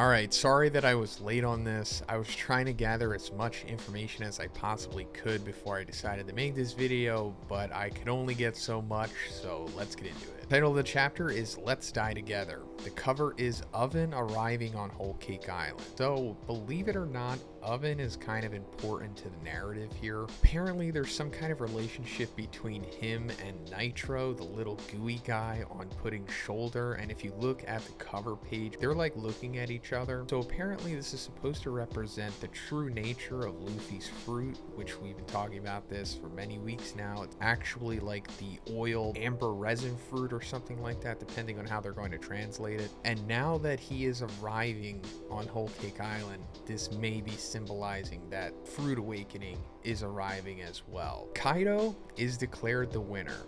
Alright, sorry that I was late on this. I was trying to gather as much information as I possibly could before I decided to make this video, but I could only get so much, so let's get into it. The title of the chapter is Let's Die Together. The cover is Oven arriving on Whole Cake Island. So, believe it or not, Oven is kind of important to the narrative here. Apparently, there's some kind of relationship between him and Nitro, the little gooey guy on Pudding's shoulder, and if you look at the cover page, they're like looking at each other. So apparently this is supposed to represent the true nature of Luffy's fruit, which we've been talking about this for many weeks now. It's actually like the oil amber resin fruit or something like that, depending on how they're going to translate it. And now that he is arriving on Whole Cake Island, this may be symbolizing that fruit awakening is arriving as well. Kaido is declared the winner.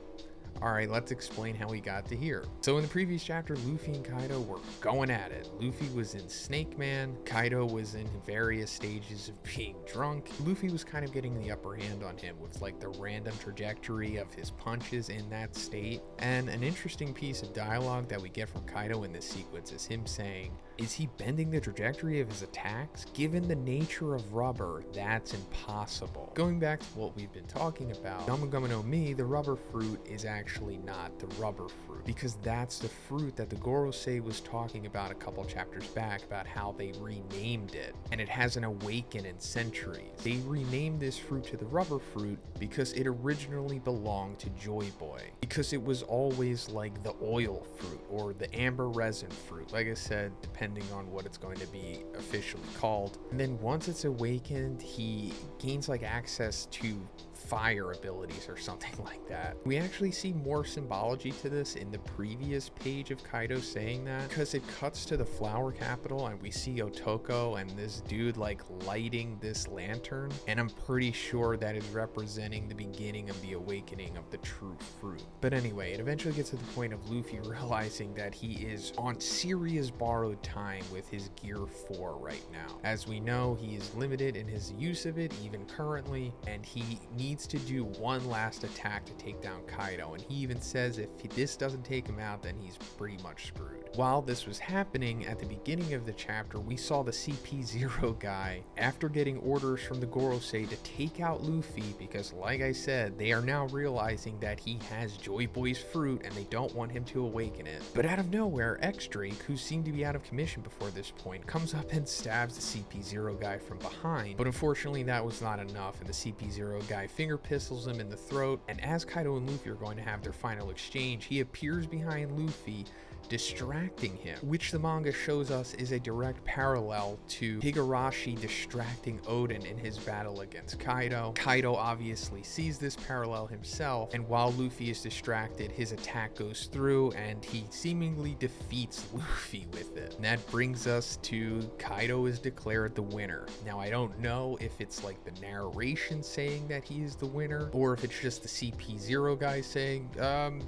Alright, let's explain how we got to here. So in the previous chapter, Luffy and Kaido were going at it. Luffy was in Snake Man, Kaido was in various stages of being drunk. Luffy was kind of getting the upper hand on him with like the random trajectory of his punches in that state. And an interesting piece of dialogue that we get from Kaido in this sequence is him saying, is he bending the trajectory of his attacks? Given the nature of rubber, that's impossible. Going back to what we've been talking about, Yamagami no Mi, the rubber fruit, is actually not the rubber fruit, because that's the fruit that the Gorosei was talking about a couple chapters back about how they renamed it, and it hasn't awakened in centuries. They renamed this fruit to the rubber fruit because it originally belonged to Joy Boy, because it was always like the oil fruit or the amber resin fruit, like I said, depending on what it's going to be officially called. And then once it's awakened, he gains like access to fire abilities or something like that. We actually see more symbology to this in the previous page of Kaido saying that, because it cuts to the flower capital and we see Otoko and this dude like lighting this lantern, and I'm pretty sure that is representing the beginning of the awakening of the true fruit. But anyway, it eventually gets to the point of Luffy realizing that he is on serious borrowed time with his Gear 4 right now. As we know, he is limited in his use of it even currently, and he needs to do one last attack to take down Kaido, and he even says if this doesn't take him out, then he's pretty much screwed. While this was happening, at the beginning of the chapter, we saw the CP0 guy, after getting orders from the Gorosei to take out Luffy, because like I said, they are now realizing that he has Joy Boy's fruit and they don't want him to awaken it. But out of nowhere, X-Drake, who seemed to be out of commission before this point, comes up and stabs the CP0 guy from behind, but unfortunately that was not enough, and the CP0 guy finger pistols him in the throat, and as Kaido and Luffy are going to have their final exchange, he appears behind Luffy, distracting him, which the manga shows us is a direct parallel to Higurashi distracting Oden in his battle against Kaido. Kaido obviously sees this parallel himself, and while Luffy is distracted, his attack goes through and he seemingly defeats Luffy with it. And that brings us to Kaido is declared the winner. Now I don't know if it's like the narration saying that he is the winner, or if it's just the CP0 guy saying,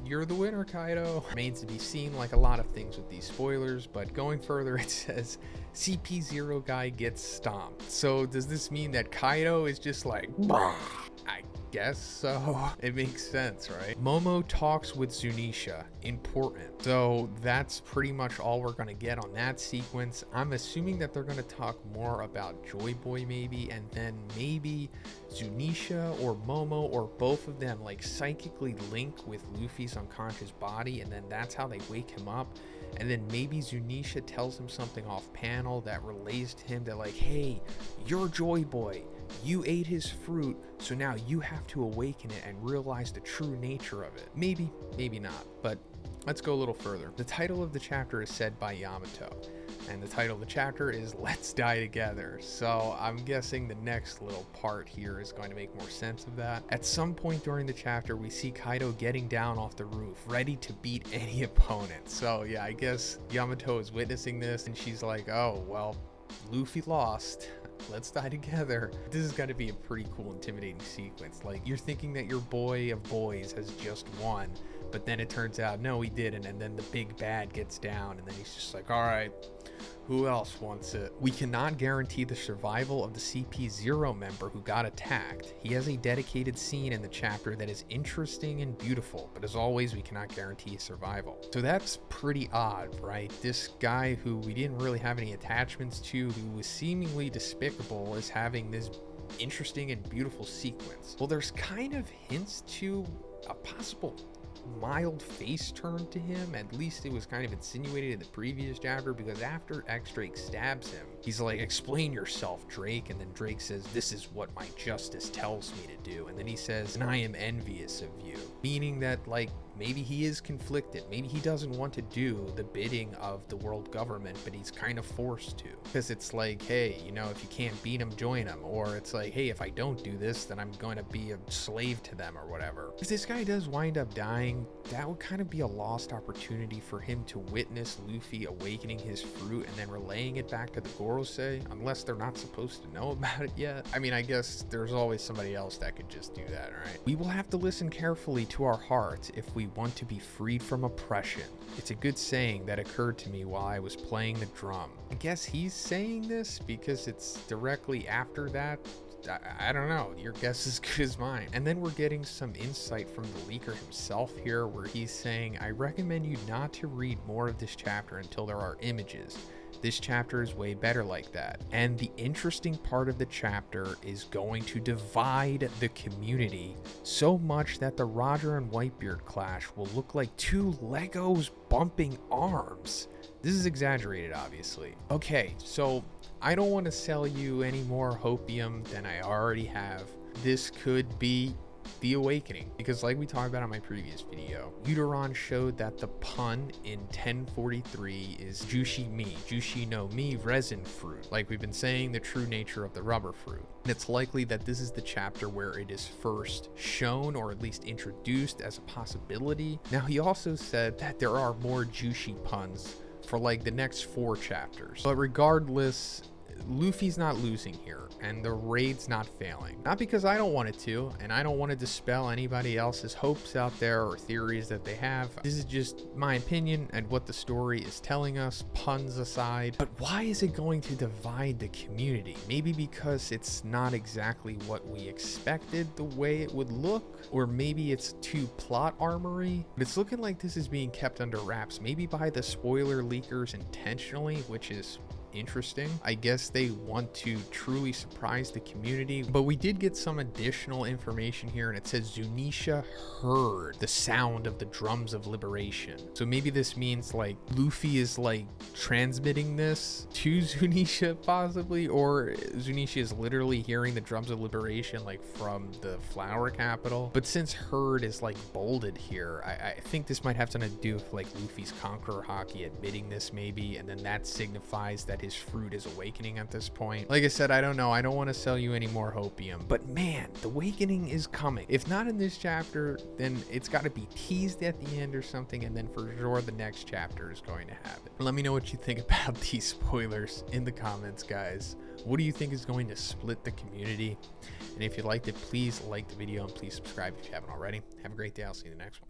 you're the winner, Kaido. Remains to be seen, like a lot of things with these spoilers, but going further, it says CP0 guy gets stomped. So does this mean that Kaido is just like, bah? I guess so. It makes sense, right? Momo talks with Zunisha. Important. So that's pretty much all we're going to get on that sequence. I'm assuming that they're going to talk more about Joy Boy maybe, and then maybe Zunisha or Momo or both of them like psychically link with Luffy's unconscious body, and then that's how they wake him up. And then maybe Zunisha tells him something off panel that relates to him, that like, hey, you're Joy Boy. You ate his fruit, so now you have to awaken it and realize the true nature of it. Maybe, maybe not, but let's go a little further. The title of the chapter is said by Yamato, and the title of the chapter is Let's Die Together. So I'm guessing the next little part here is going to make more sense of that. At some point during the chapter, we see Kaido getting down off the roof, ready to beat any opponent. So yeah, I guess Yamato is witnessing this, and she's like, oh, well, Luffy lost. Let's die together. This is going to be a pretty cool, intimidating sequence. Like, you're thinking that your boy of boys has just won, but then it turns out no, he didn't, and then the big bad gets down, and then he's just like, all right, who else wants it? We cannot guarantee the survival of the CP0 member who got attacked. He has a dedicated scene in the chapter that is interesting and beautiful, but as always, we cannot guarantee survival. So that's pretty odd, right? This guy who we didn't really have any attachments to, who was seemingly despicable, is having this interesting and beautiful sequence. Well, there's kind of hints to a possible mild face turn to him. At least it was kind of insinuated in the previous chapter, because after X-Drake stabs him, he's like, explain yourself, Drake, and then Drake says, this is what my justice tells me to do, and then he says, and I am envious of you, meaning that, like, maybe he is conflicted. Maybe he doesn't want to do the bidding of the world government, but he's kind of forced to, because it's like, hey, you know, if you can't beat him, join him. Or it's like, hey, if I don't do this, then I'm going to be a slave to them or whatever. If this guy does wind up dying, that would kind of be a lost opportunity for him to witness Luffy awakening his fruit and then relaying it back to the Gorosei, unless they're not supposed to know about it yet. I mean, I guess there's always somebody else that could just do that, right? We will have to listen carefully to our hearts if we want to be freed from oppression. It's a good saying that occurred to me while I was playing the drum. I guess he's saying this because it's directly after that. I don't know, your guess is good as mine. And then we're getting some insight from the leaker himself here, where he's saying, I recommend you not to read more of this chapter until there are images. This chapter is way better like that. And the interesting part of the chapter is going to divide the community so much that the Roger and Whitebeard clash will look like two Legos bumping arms. This is exaggerated, obviously. Okay, so I don't want to sell you any more hopium than I already have. This could be the awakening, because like we talked about on my previous video, Uteron showed that the pun in 1043 is Jushi no Mi resin fruit. Like we've been saying, the true nature of the rubber fruit. And it's likely that this is the chapter where it is first shown, or at least introduced as a possibility. Now, he also said that there are more Jushi puns for like the next 4 chapters. But regardless, Luffy's not losing here, and the raid's not failing. Not because I don't want it to, and I don't want to dispel anybody else's hopes out there or theories that they have. This is just my opinion and what the story is telling us, puns aside. But why is it going to divide the community? Maybe because it's not exactly what we expected the way it would look, or maybe it's too plot armory. But it's looking like this is being kept under wraps, maybe by the spoiler leakers intentionally, which is interesting. I guess they want to truly surprise the community. But we did get some additional information here, and it says Zunisha heard the sound of the drums of liberation. So maybe this means like Luffy is like transmitting this to Zunisha possibly, or Zunisha is literally hearing the drums of liberation like from the flower capital. But since heard is like bolded here, I think this might have something to do with like Luffy's Conqueror Haki admitting this maybe, and then that signifies that his fruit is awakening at this point. Like I said, I don't know. I don't want to sell you any more hopium, but man, the awakening is coming. If not in this chapter, then it's got to be teased at the end or something, and then for sure the next chapter is going to have it. Let me know what you think about these spoilers in the comments, guys. What do you think is going to split the community? And if you liked it, please like the video and please subscribe if you haven't already. Have a great day. I'll see you in the next one.